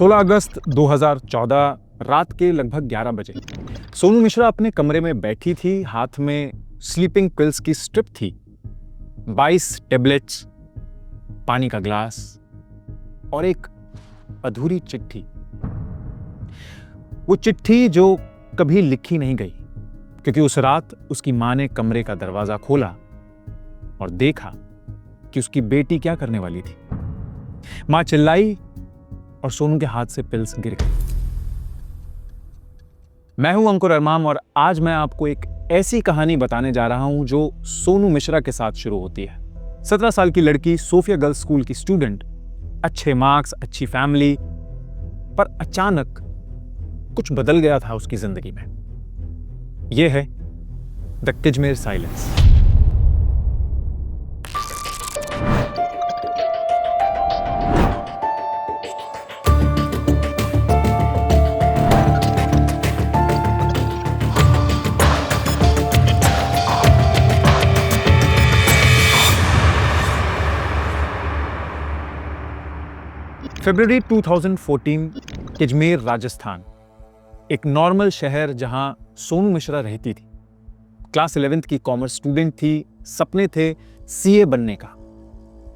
16 अगस्त 2014 रात के लगभग 11 बजे सोनू मिश्रा अपने कमरे में बैठी थी। हाथ में स्लीपिंग पिल्स की स्ट्रिप थी, 22 टेबलेट्स, पानी का ग्लास और एक अधूरी चिट्ठी। वो चिट्ठी जो कभी लिखी नहीं गई, क्योंकि उस रात उसकी मां ने कमरे का दरवाजा खोला और देखा कि उसकी बेटी क्या करने वाली थी। मां चिल्लाई और सोनू के हाथ से पिल्स गिर गई। मैं हूं अंकुर अरमाम और आज मैं आपको एक ऐसी कहानी बताने जा रहा हूं जो सोनू मिश्रा के साथ शुरू होती है। 17 साल की लड़की, सोफिया गर्ल्स स्कूल की स्टूडेंट, अच्छे मार्क्स, अच्छी फैमिली, पर अचानक कुछ बदल गया था उसकी जिंदगी में। यह है द किजमेर साइलेंस। फरवरी 2014, किजमेर, राजस्थान, एक नॉर्मल शहर जहां सोनू मिश्रा रहती थी। क्लास 11th की कॉमर्स स्टूडेंट थी, सपने थे सीए बनने का।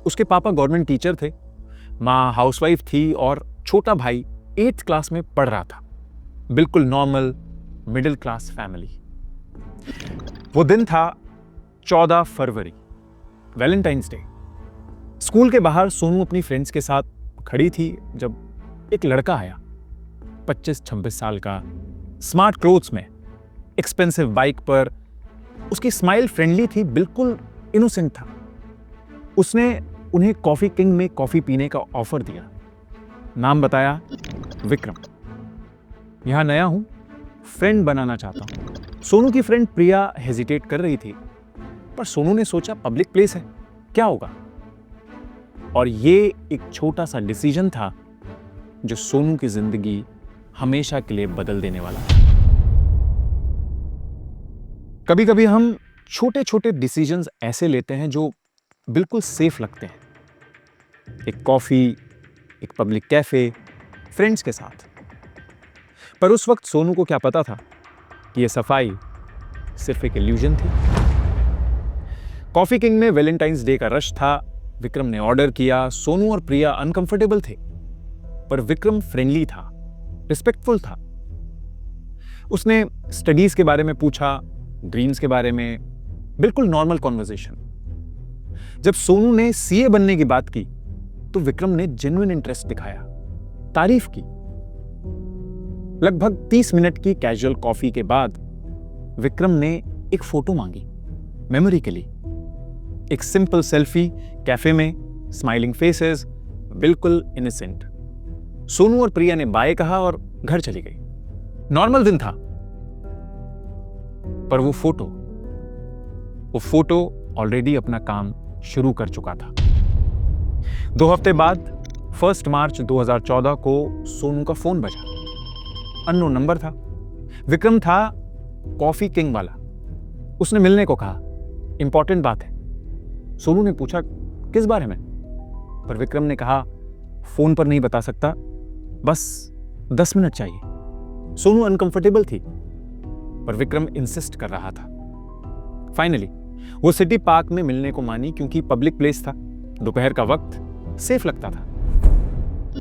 उसके पापा गवर्नमेंट टीचर थे, मां हाउसवाइफ थी और छोटा भाई 8th क्लास में पढ़ रहा था। बिल्कुल नॉर्मल मिडिल क्लास फैमिली। वो दिन था 14 फरवरी, वैलेंटाइंस डे। स्कूल के बाहर सोनू अपनी फ्रेंड्स के साथ खड़ी थी जब एक लड़का आया, 25-26 साल का, स्मार्ट क्लोथ्स में, एक्सपेंसिव बाइक पर। उसकी स्माइल फ्रेंडली थी, बिल्कुल इनोसेंट था। उसने उन्हें कॉफी किंग में कॉफी पीने का ऑफर दिया। नाम बताया विक्रम। यहां नया हूं, फ्रेंड बनाना चाहता हूं। सोनू की फ्रेंड प्रिया हेजिटेट कर रही थी, पर सोनू ने सोचा पब्लिक प्लेस है, क्या होगा। और ये एक छोटा सा डिसीजन था जो सोनू की जिंदगी हमेशा के लिए बदल देने वाला था। कभी कभी हम छोटे छोटे डिसीजंस ऐसे लेते हैं जो बिल्कुल सेफ लगते हैं। एक कॉफी, एक पब्लिक कैफे, फ्रेंड्स के साथ। पर उस वक्त सोनू को क्या पता था कि यह सफाई सिर्फ एक इल्यूजन थी। कॉफी किंग में वैलेंटाइंस डे का रश था। विक्रम ने ऑर्डर किया। सोनू और प्रिया अनकंफर्टेबल थे, पर विक्रम फ्रेंडली था, रिस्पेक्टफुल था। उसने स्टडीज के बारे में पूछा, ड्रीम्स के बारे में, बिल्कुल नॉर्मल कॉन्वर्सेशन। जब सोनू ने सीए बनने की बात की तो विक्रम ने जेन्युइन इंटरेस्ट दिखाया, तारीफ की। लगभग 30 मिनट की कैजुअल कॉफी के बाद विक्रम ने एक फोटो मांगी, मेमोरी के लिए। एक सिंपल सेल्फी कैफे में, स्माइलिंग फेसेस, बिल्कुल इनोसेंट। सोनू और प्रिया ने बाय कहा और घर चली गई। नॉर्मल दिन था, पर वो फोटो ऑलरेडी अपना काम शुरू कर चुका था। 2 हफ्ते बाद 1 मार्च 2014 को सोनू का फोन बजा। अननोन नंबर था। विक्रम था, कॉफी किंग वाला। उसने मिलने को कहा, इंपॉर्टेंट बात है। सोनू ने पूछा, किस बारे में? पर विक्रम ने कहा, फोन पर नहीं बता सकता, बस 10 मिनट चाहिए। सोनू अनकंफर्टेबल थी, पर विक्रम इंसिस्ट कर रहा था। फाइनली वो सिटी पार्क में मिलने को मानी, क्योंकि पब्लिक प्लेस था, दोपहर का वक्त, सेफ लगता था।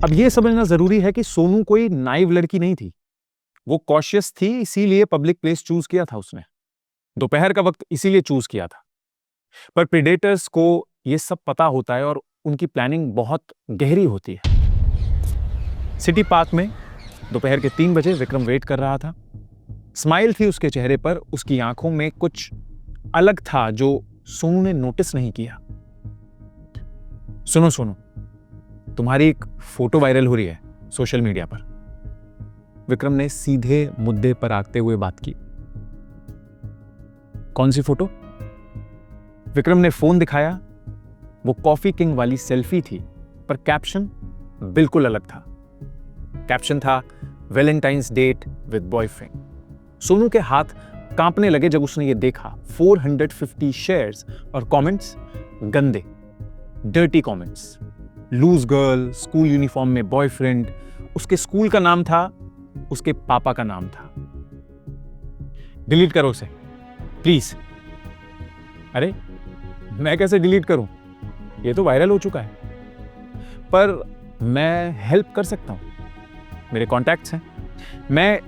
अब यह समझना जरूरी है कि सोनू कोई नाइव लड़की नहीं थी। वो कॉशियस थी, इसीलिए पब्लिक प्लेस चूज किया था उसने। दोपहर का वक्त इसीलिए चूज किया था। पर प्रेडेटर्स को यह सब पता होता है और उनकी प्लानिंग बहुत गहरी होती है। सिटी पार्क में दोपहर के 3 बजे विक्रम वेट कर रहा था। स्माइल थी उसके चेहरे पर, उसकी आंखों में कुछ अलग था जो सोनू ने नोटिस नहीं किया। सुनो, तुम्हारी एक फोटो वायरल हो रही है सोशल मीडिया पर। विक्रम ने सीधे मुद्दे पर आते हुए बात की। कौन सी फोटो? विक्रम ने फोन दिखाया। वो कॉफी किंग वाली सेल्फी थी, पर कैप्शन बिल्कुल अलग था। कैप्शन था, Valentine's date with boyfriend. Sonu के हाथ कांपने लगे जब उसने ये देखा। 450 शेयर्स और कमेंट्स गंदे, dirty comments. Loose girl, school uniform में बॉयफ्रेंड, उसके स्कूल का नाम था, उसके पापा का नाम था। डिलीट करो उसे प्लीज। अरे मैं कैसे डिलीट करूं, ये तो वायरल हो चुका है। पर मैं हेल्प कर सकता हूं, मेरे कॉन्टैक्ट्स हैं, मैं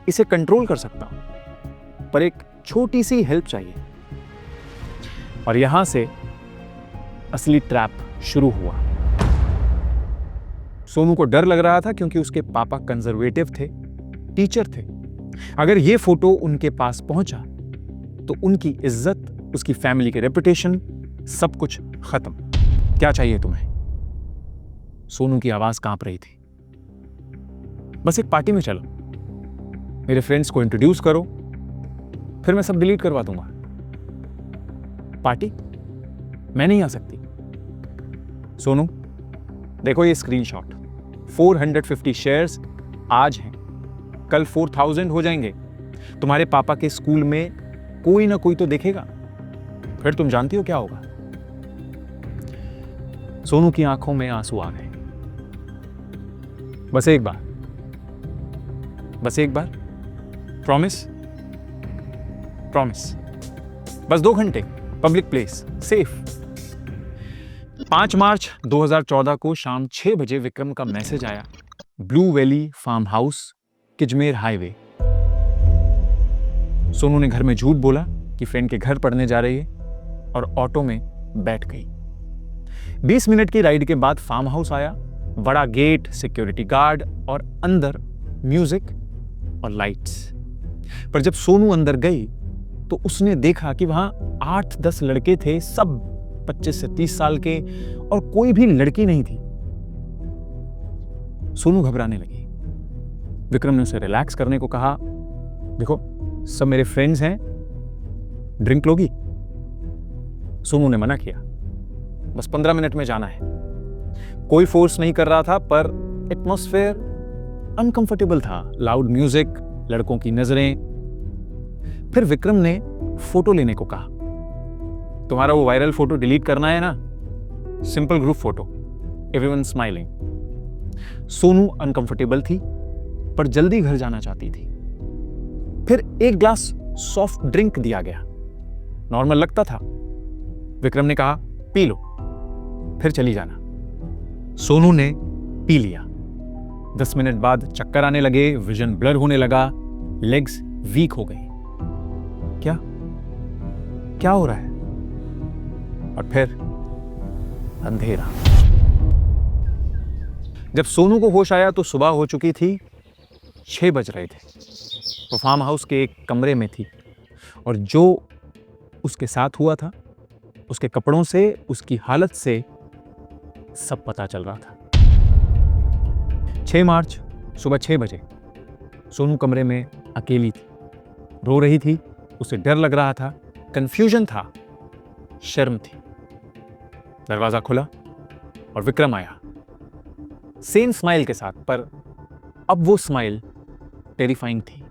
इसे कंट्रोल कर सकता हूं। पर एक छोटी सी हेल्प चाहिए। और यहां से असली ट्रैप शुरू हुआ। सोनू को डर लग रहा था क्योंकि उसके पापा कंजर्वेटिव थे, टीचर थे। अगर यह फोटो उनके पास पहुंचा तो उनकी इज्जत, उसकी फैमिली के रेपुटेशन, सब कुछ खत्म। क्या चाहिए तुम्हें? सोनू की आवाज कांप रही थी। बस एक पार्टी में चलो, मेरे फ्रेंड्स को इंट्रोड्यूस करो, फिर मैं सब डिलीट करवा दूंगा। पार्टी? मैं नहीं आ सकती। सोनू देखो ये स्क्रीनशॉट, 450 शेयर्स आज हैं, कल 4000 हो जाएंगे। तुम्हारे पापा के स्कूल में कोई ना कोई तो देखेगा, फिर तुम जानती हो क्या होगा। सोनू की आंखों में आंसू आ गए। बस एक बार, बस एक बार, प्रॉमिस, प्रॉमिस, बस 2 घंटे, पब्लिक प्लेस, सेफ। 5 मार्च 2014 को शाम 6 बजे विक्रम का मैसेज आया, ब्लू वैली फार्म हाउस, किजमेर हाईवे। सोनू ने घर में झूठ बोला कि फ्रेंड के घर पढ़ने जा रही है और ऑटो में बैठ गई। 20 मिनट की राइड के बाद फार्म हाउस आया, बड़ा गेट, सिक्योरिटी गार्ड और अंदर म्यूजिक और लाइट्स। पर जब सोनू अंदर गई तो उसने देखा कि वहां 8-10 लड़के थे, सब 25 से 30 साल के, और कोई भी लड़की नहीं थी। सोनू घबराने लगी। विक्रम ने उसे रिलैक्स करने को कहा, देखो सब मेरे फ्रेंड्स हैं, ड्रिंक लोगी? सोनू ने मना किया, बस 15 मिनट में जाना है। कोई फोर्स नहीं कर रहा था, पर एटमॉस्फेयर अनकंफर्टेबल था, लाउड म्यूजिक, लड़कों की नजरें। फिर विक्रम ने फोटो लेने को कहा, तुम्हारा वो वायरल फोटो डिलीट करना है ना, simple group photo, everyone smiling. Sonu uncomfortable थी पर जल्दी घर जाना चाहती थी। फिर एक ग्लास सॉफ्ट ड्रिंक दिया गया, नॉर्मल लगता था। विक्रम ने कहा, पी लो, फिर चली जाना। सोनू ने पी लिया। 10 मिनट बाद चक्कर आने लगे, विजन ब्लर होने लगा, लेग्स वीक हो गई। क्या क्या हो रहा है? और फिर अंधेरा। जब सोनू को होश आया तो सुबह हो चुकी थी, 6 बज रहे थे। वो फार्म हाउस के एक कमरे में थी और जो उसके साथ हुआ था, उसके कपड़ों से, उसकी हालत से सब पता चल रहा था। 6 मार्च सुबह 6 बजे सोनू कमरे में अकेली थी, रो रही थी। उसे डर लग रहा था, कंफ्यूजन था, शर्म थी। दरवाजा खुला और विक्रम आया, सेम स्माइल के साथ, पर अब वो स्माइल टेरिफाइंग थी।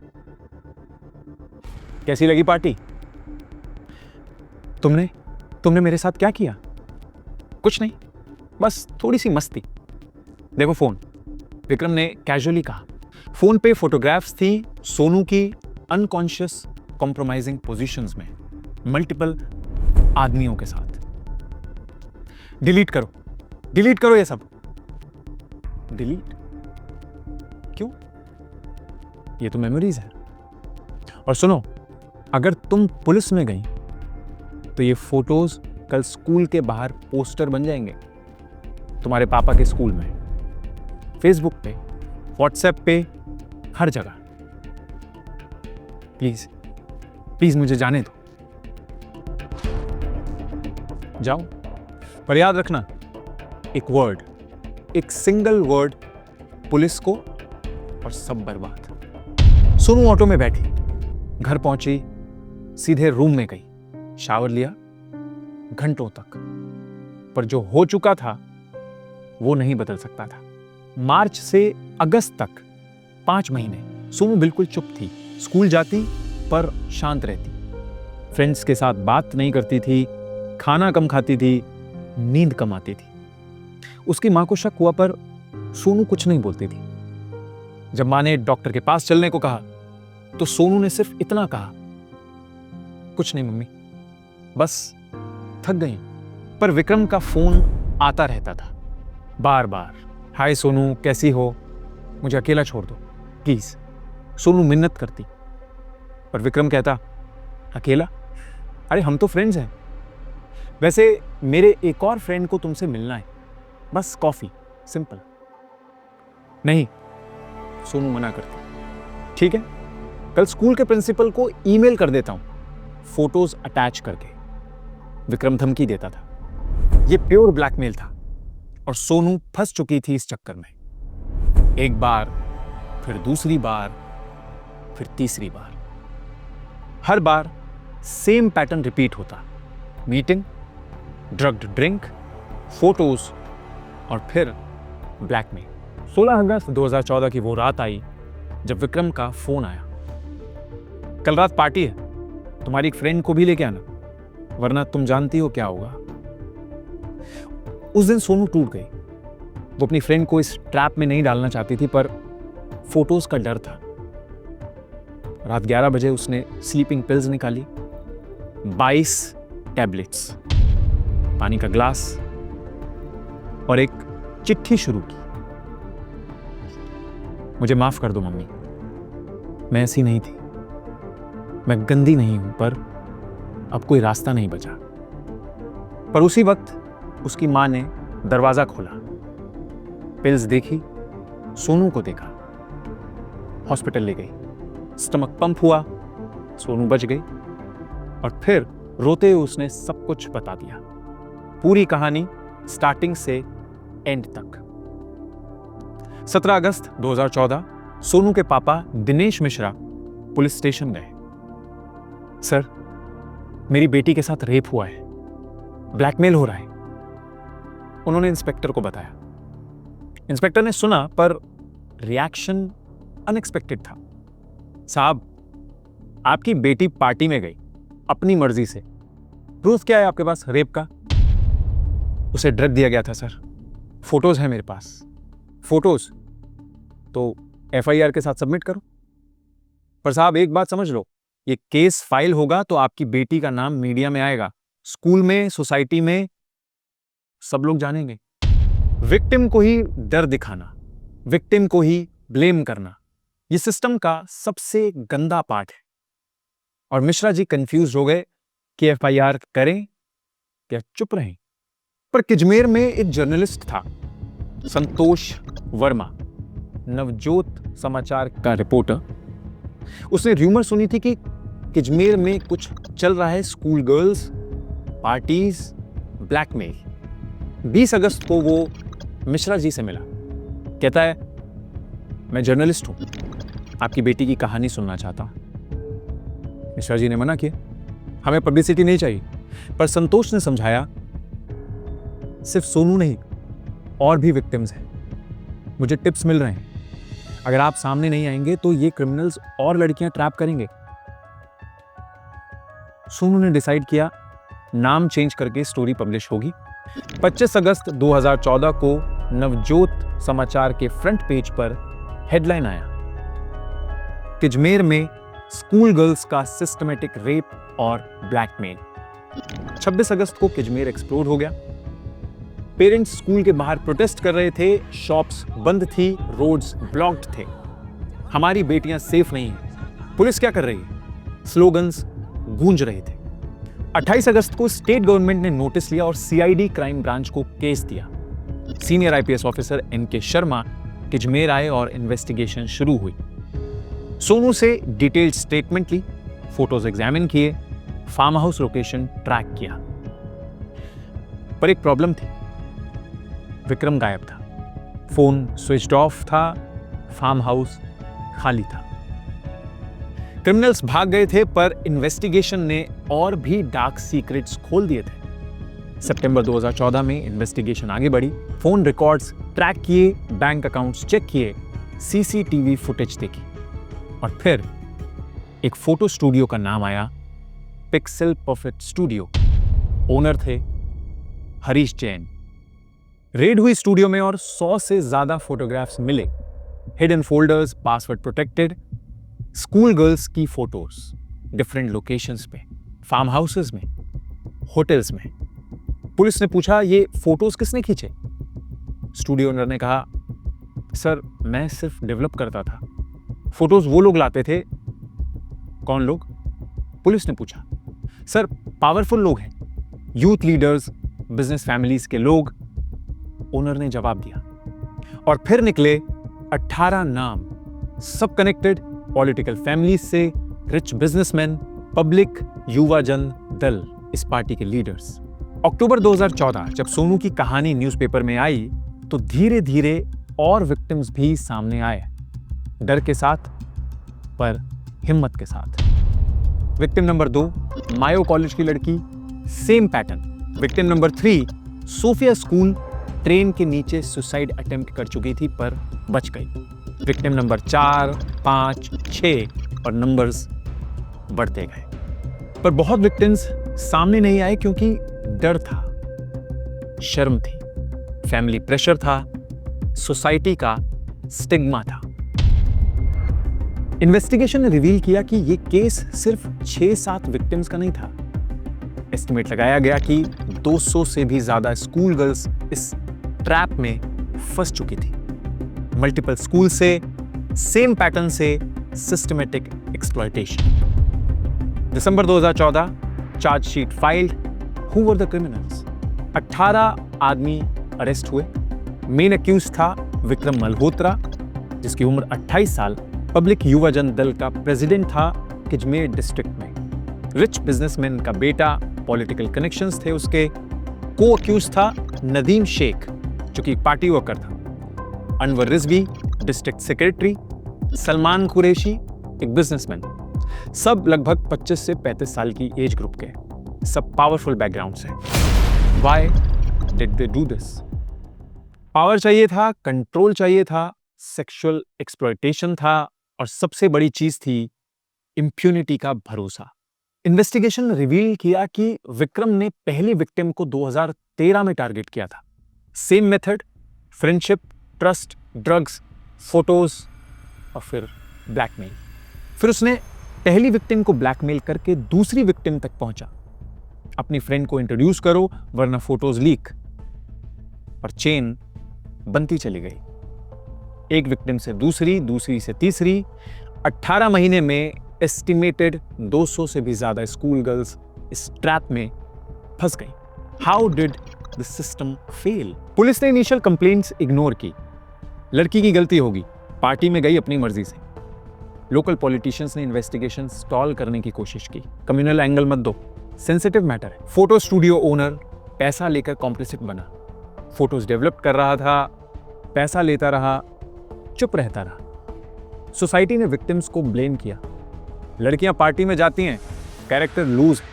कैसी लगी पार्टी? तुमने मेरे साथ क्या किया? कुछ नहीं, बस थोड़ी सी मस्ती। देखो फोन, विक्रम ने कैजुअली कहा। फोन पे फोटोग्राफ्स थी सोनू की अनकॉन्शियस कॉम्प्रोमाइजिंग पोजीशंस में, मल्टीपल आदमियों के साथ। डिलीट करो, डिलीट करो ये सब। डिलीट क्यों? ये तो मेमोरीज है। और सुनो, अगर तुम पुलिस में गई तो ये फोटोज कल स्कूल के बाहर पोस्टर बन जाएंगे, तुम्हारे पापा के स्कूल में, फेसबुक पे, व्हाट्सएप पे, हर जगह। प्लीज प्लीज मुझे जाने दो, जाओ। पर याद रखना, एक वर्ड, एक सिंगल वर्ड पुलिस को और सब बर्बाद। सोनू ऑटो में बैठी, घर पहुंची, सीधे रूम में गई, शावर लिया, घंटों तक। पर जो हो चुका था वो नहीं बदल सकता था। मार्च से अगस्त तक 5 महीने सोनू बिल्कुल चुप थी, स्कूल जाती पर शांत रहती, फ्रेंड्स के साथ बात नहीं करती थी, खाना कम खाती थी, नींद कम आती थी। उसकी मां को शक हुआ पर सोनू कुछ नहीं बोलती थी। जब माँ ने डॉक्टर के पास चलने को कहा तो सोनू ने सिर्फ इतना कहा, कुछ नहीं मम्मी, बस थक गई। पर विक्रम का फोन आता रहता था बार बार, हाय सोनू कैसी हो, मुझे अकेला छोड़ दो प्लीज। सोनू मिन्नत करती पर विक्रम कहता, अकेला? अरे हम तो फ्रेंड्स हैं। वैसे मेरे एक और फ्रेंड को तुमसे मिलना है, बस कॉफी, सिंपल। नहीं, सोनू मना करती। ठीक है, कल स्कूल के प्रिंसिपल को ईमेल कर देता हूं, फोटोज अटैच करके। विक्रम धमकी देता था। यह प्योर ब्लैकमेल था और सोनू फंस चुकी थी इस चक्कर में। एक बार, फिर दूसरी बार, फिर तीसरी बार। हर बार सेम पैटर्न रिपीट होता, मीटिंग, ड्रग्ड ड्रिंक, फोटोज और फिर ब्लैकमेल। 16 अगस्त 2014 की वो रात आई जब विक्रम का फोन आया, कल रात पार्टी है, तुम्हारी एक फ्रेंड को भी लेके आना, वरना तुम जानती हो क्या होगा। उस दिन सोनू टूट गई। वो अपनी फ्रेंड को इस ट्रैप में नहीं डालना चाहती थी, पर फोटोज का डर था। रात 11 बजे उसने स्लीपिंग पिल्स निकाली, 22 टैबलेट्स, पानी का ग्लास और एक चिट्ठी शुरू की। मुझे माफ कर दो मम्मी, मैं ऐसी नहीं थी, मैं गंदी नहीं हूं, पर अब कोई रास्ता नहीं बचा। पर उसी वक्त उसकी मां ने दरवाजा खोला, पिल्स देखी, सोनू को देखा, हॉस्पिटल ले गई, स्टमक पंप हुआ, सोनू बच गई और फिर रोते हुए उसने सब कुछ बता दिया, पूरी कहानी स्टार्टिंग से एंड तक। 17 अगस्त 2014 सोनू के पापा दिनेश मिश्रा पुलिस स्टेशन गए। सर, मेरी बेटी के साथ रेप हुआ है, ब्लैकमेल हो रहा है, उन्होंने इंस्पेक्टर को बताया। इंस्पेक्टर ने सुना पर रिएक्शन अनएक्सपेक्टेड था। साहब, आपकी बेटी पार्टी में गई अपनी मर्जी से, प्रूफ क्या है आपके पास रेप का? उसे ड्रग दिया गया था सर, फोटोज है मेरे पास। फोटोज तो एफआईआर के साथ सबमिट करो। पर साहब एक बात समझ लो, ये केस फाइल होगा तो आपकी बेटी का नाम मीडिया में आएगा, स्कूल में, सोसाइटी में, सब लोग जानेंगे। विक्टिम को ही डर दिखाना, विक्टिम को ही ब्लेम करना, ये सिस्टम का सबसे गंदा पार्ट है। और मिश्रा जी कंफ्यूज हो गए कि एफआईआर करें या चुप रहें। पर किजमेर में एक जर्नलिस्ट था, संतोष वर्मा, नवजोत समाचार का रिपोर्टर। उसने र्यूमर सुनी थी कि किजमेर में कुछ चल रहा है, स्कूल गर्ल्स, पार्टीज, ब्लैकमेल। 20 अगस्त को वो मिश्रा जी से मिला। कहता है, मैं जर्नलिस्ट हूं, आपकी बेटी की कहानी सुनना चाहता हूं। मिश्रा जी ने मना किया, हमें पब्लिसिटी नहीं चाहिए। पर संतोष ने समझाया, सिर्फ सोनू नहीं, और भी विक्टिम्स हैं, मुझे टिप्स मिल रहे हैं, अगर आप सामने नहीं आएंगे तो ये क्रिमिनल्स और लड़कियां ट्रैप करेंगे। सोनू ने डिसाइड किया नाम चेंज करके स्टोरी पब्लिश होगी। 25 अगस्त 2014 को नवजोत समाचार के फ्रंट पेज पर हेडलाइन आया, किजमेर में स्कूल गर्ल्स का सिस्टमेटिक रेप और ब्लैकमेल। 26 अगस्त को किजमेर एक्सप्लोड हो गया। पेरेंट्स स्कूल के बाहर प्रोटेस्ट कर रहे थे, शॉप्स बंद थी, रोड्स ब्लॉक्ड थे। हमारी बेटियां सेफ नहीं हैं, पुलिस क्या कर रही है, स्लोगन्स गूंज रहे थे। 28 अगस्त को स्टेट गवर्नमेंट ने नोटिस लिया और सीआईडी क्राइम ब्रांच को केस दिया। Senior IPS officer NK Sharma किजमेर आए और इन्वेस्टिगेशन शुरू हुई। सोनू से डिटेल्ड स्टेटमेंट ली, फोटोज एग्जामिन किए, फार्म हाउस लोकेशन ट्रैक किया। पर एक प्रॉब्लम थी, विक्रम गायब था, फोन स्विच्ड ऑफ था, फार्म हाउस खाली था। क्रिमिनल्स भाग गए थे, पर इन्वेस्टिगेशन ने और भी डार्क सीक्रेट्स खोल दिए थे। सितंबर 2014 में इन्वेस्टिगेशन आगे बढ़ी, फोन रिकॉर्ड्स ट्रैक किए, बैंक अकाउंट्स चेक किए, सीसीटीवी फुटेज देखी और फिर एक फोटो स्टूडियो का नाम आया, पिक्सेल परफेक्ट स्टूडियो। ओनर थे हरीश जैन। रेड हुई स्टूडियो में और 100 से ज्यादा फोटोग्राफ्स मिले। Hidden folders, password protected, school girls की फोटोज डिफरेंट लोकेशंस पे, फार्म हाउसेस में, होटल्स में। पुलिस ने पूछा, ये फोटोज किसने खींचे? स्टूडियो ओनर ने कहा, सर मैं सिर्फ डेवलप करता था, फोटोज वो लोग लाते थे। कौन लोग? पुलिस ने पूछा। सर पावरफुल लोग हैं, यूथ लीडर्स, बिजनेस फैमिलीज के लोग। ओनर ने जवाब दिया। और फिर निकले 18 नाम, सब कनेक्टेड पॉलिटिकल फैमिलीज से, रिच बिजनेसमैन, पब्लिक, युवा जन दल, इस पार्टी के लीडर्स। अक्टूबर 2014 जब सोनू की कहानी न्यूज़पेपर में आई तो धीरे धीरे और विक्टिम्स भी सामने आए, डर के साथ पर हिम्मत के साथ। विक्टिम नंबर 2 मायो कॉलेज की लड़की, same pattern. Victim number 3 Sophia school, train के नीचे सुसाइड अटेम्प्ट कर चुकी थी पर बच गई। विक्टिम नंबर 4, 5, 6 और नंबर्स बढ़ते गए। पर बहुत विक्टिम्स सामने नहीं आए क्योंकि डर था, शर्म थी, फैमिली प्रेशर था, सोसाइटी का स्टिग्मा था। इन्वेस्टिगेशन ने रिवील किया कि यह केस सिर्फ 6-7 विक्टिम्स का नहीं था। एस्टिमेट लगाया गया कि 200 से भी ज्यादा स्कूल गर्ल्स इस ट्रैप में फंस चुकी थी। मल्टीपल स्कूल से, सेम पैटर्न से, systematic exploitation. December 2014 chargesheet filed. Who were the criminals? 18 आदमी अरेस्ट हुए। मेन अक्यूज था विक्रम मल्होत्रा, जिसकी उम्र 28 साल, पब्लिक युवा जन दल का प्रेसिडेंट था किजमेर डिस्ट्रिक्ट में। रिच बिजनेसमैन का बेटा, पॉलिटिकल कनेक्शंस थे उसके। को अक्यूज था नदीम शेख, जो कि पार्टी वर्कर था। Anwar Rizvi, district secretary. सलमान कुरैशी, एक बिजनेसमैन। सब लगभग 25 से 35 साल की एज ग्रुप के, सब पावरफुल बैकग्राउंड से। Why did they do this? Power चाहिए था, कंट्रोल चाहिए था, सेक्सुअल एक्सप्लॉयटेशन था और सबसे बड़ी चीज थी इंप्यूनिटी का भरोसा। इन्वेस्टिगेशन ने रिवील किया कि विक्रम ने पहली विक्टिम को 2013 में टारगेट किया था। Same method, friendship, trust, drugs, photos और फिर ब्लैकमेल। फिर उसने पहली विक्टिम को ब्लैकमेल करके दूसरी विक्टिम तक पहुंचा। अपनी फ्रेंड को इंट्रोड्यूस करो वरना फोटोज लीक। और चेन बनती चली गई, एक विक्टिम से दूसरी, दूसरी से तीसरी। 18 महीने में एस्टिमेटेड 200 से भी ज्यादा स्कूल गर्ल्स इस ट्रैप में फंस गई। How did the system fail? Police ने इनिशियल कंप्लेंट्स इग्नोर की। लड़की की गलती होगी, पार्टी में गई अपनी मर्जी से। लोकल पॉलिटिशियंस ने इन्वेस्टिगेशन स्टॉल करने की कोशिश की। कम्युनल एंगल मत दो, सेंसिटिव मैटर है। फोटो स्टूडियो ओनर पैसा लेकर कॉम्प्लिसिट बना। फोटोज डेवलप कर रहा था, पैसा लेता रहा, चुप रहता रहा। सोसाइटी ने विक्टिम्स को ब्लेम किया। लड़कियां पार्टी में जाती हैं, कैरेक्टर लूज है।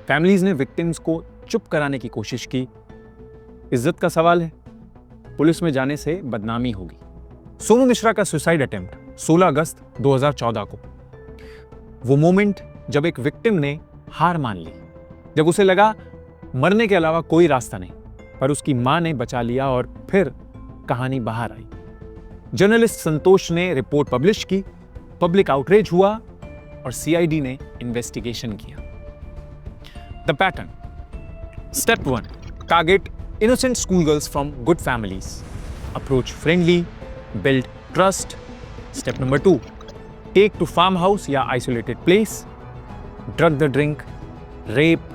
फैमिलीज ने विक्टिम्स को चुप कराने की कोशिश की। इज्जत का सवाल है, पुलिस में जाने से बदनामी होगी। सोनू मिश्रा का सुसाइड अटेम्प्ट 16 अगस्त 2014 को। वो मोमेंट जब एक विक्टिम ने हार मान ली, जब उसे लगा मरने के अलावा कोई रास्ता नहीं, पर उसकी मां ने बचा लिया और फिर कहानी बाहर आई। जर्नलिस्ट संतोष ने रिपोर्ट पब्लिश की, पब्लिक आउटरीच हुआ और सीआईडी ने इन्वेस्टिगेशन किया। The pattern: step 1, target innocent school girls from good families, approach friendly, build trust. Step number 2, take to farm house या isolated place, drug the drink, rape,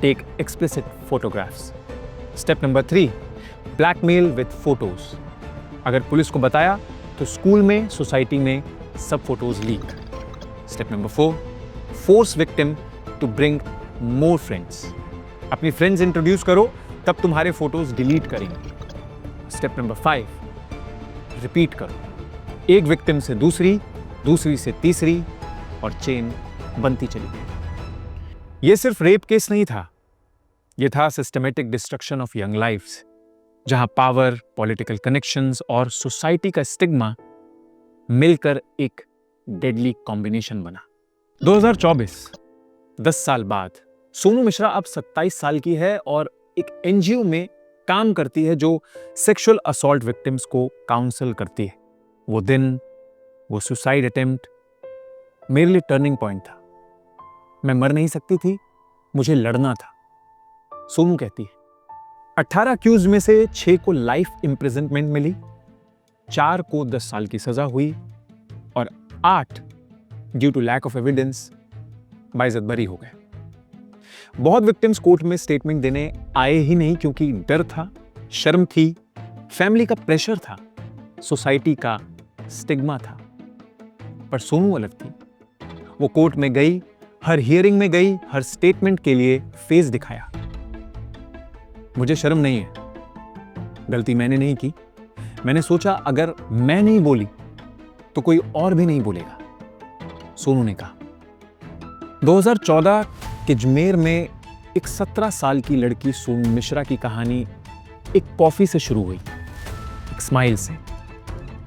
take explicit photographs. Step number 3, blackmail with photos. अगर पुलिस को बताया तो school में, society में सब photos leak. Step number 4, force victim to bring more friends. अपनी फ्रेंड्स इंट्रोड्यूस करो, तब तुम्हारे फोटोज डिलीट करेंगे। स्टेप नंबर 5, रिपीट करो, एक विक्टिम से दूसरी, दूसरी से तीसरी और चेन बनती चली गई। यह सिर्फ रेप केस नहीं था, यह था systematic destruction of young lives, जहां पावर, पॉलिटिकल कनेक्शंस और सोसाइटी का स्टिग्मा मिलकर एक डेडली कॉम्बिनेशन बना। 2024, 10 साल बाद, सोनू मिश्रा अब 27 साल की है और एक एनजीओ में काम करती है जो सेक्सुअल असॉल्ट विक्टिम्स को काउंसल करती है। वो दिन, वो सुसाइड अटेम्प्ट मेरे लिए टर्निंग पॉइंट था। मैं मर नहीं सकती थी, मुझे लड़ना था। सोनू कहती है 18 अक्यूज में से 6 को लाइफ इंप्रिजनमेंट मिली, 4 को 10 साल की सजा हुई और 8 due to lack of evidence बाइज्जत बरी हो गए। बहुत विक्टिम्स कोर्ट में स्टेटमेंट देने आए ही नहीं क्योंकि डर था, शर्म थी, फैमिली का प्रेशर था, सोसाइटी का स्टिग्मा था। पर सोनू अलग थी। वो कोर्ट में गई, हर हियरिंग में गई, हर स्टेटमेंट के लिए फेस दिखाया। मुझे शर्म नहीं है, गलती मैंने नहीं की। मैंने सोचा अगर मैं नहीं बोली तो कोई और भी नहीं बोलेगा, सोनू ने कहा। 2014 के अजमेर में एक 17 साल की लड़की सोनू मिश्रा की कहानी एक कॉफी से शुरू हुई, एक स्माइल से,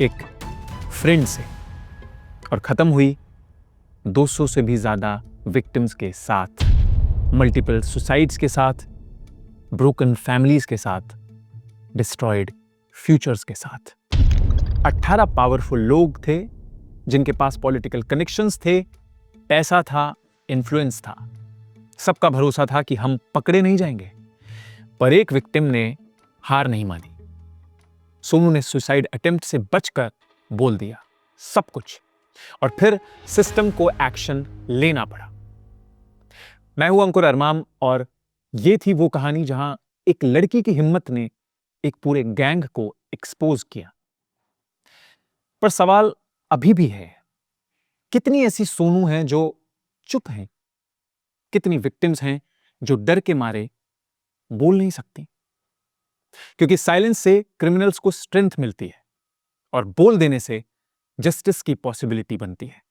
एक फ्रेंड से, और खत्म हुई 200 से भी ज्यादा विक्टिम्स के साथ, मल्टीपल सुसाइड्स के साथ, ब्रोकन फैमिलीज के साथ, डिस्ट्रॉयड फ्यूचर्स के साथ। 18 पावरफुल लोग थे जिनके पास पॉलिटिकल कनेक्शंस थे, पैसा था, इन्फ्लुएंस था। सबका भरोसा था कि हम पकड़े नहीं जाएंगे। पर एक विक्टिम ने हार नहीं मानी। सोनू ने सुसाइड अटेम्प्ट से बचकर बोल दिया सब कुछ, और फिर सिस्टम को एक्शन लेना पड़ा। मैं हूं अंकुर अरमाम और ये थी वो कहानी जहां एक लड़की की हिम्मत ने एक पूरे गैंग को एक्सपोज किया। पर सवाल अभी भी है, कितनी ऐसी सोनू हैं जो चुप हैं? कितनी विक्टिम्स हैं जो डर के मारे बोल नहीं सकती? क्योंकि साइलेंस से क्रिमिनल्स को स्ट्रेंथ मिलती है और बोल देने से जस्टिस की पॉसिबिलिटी बनती है।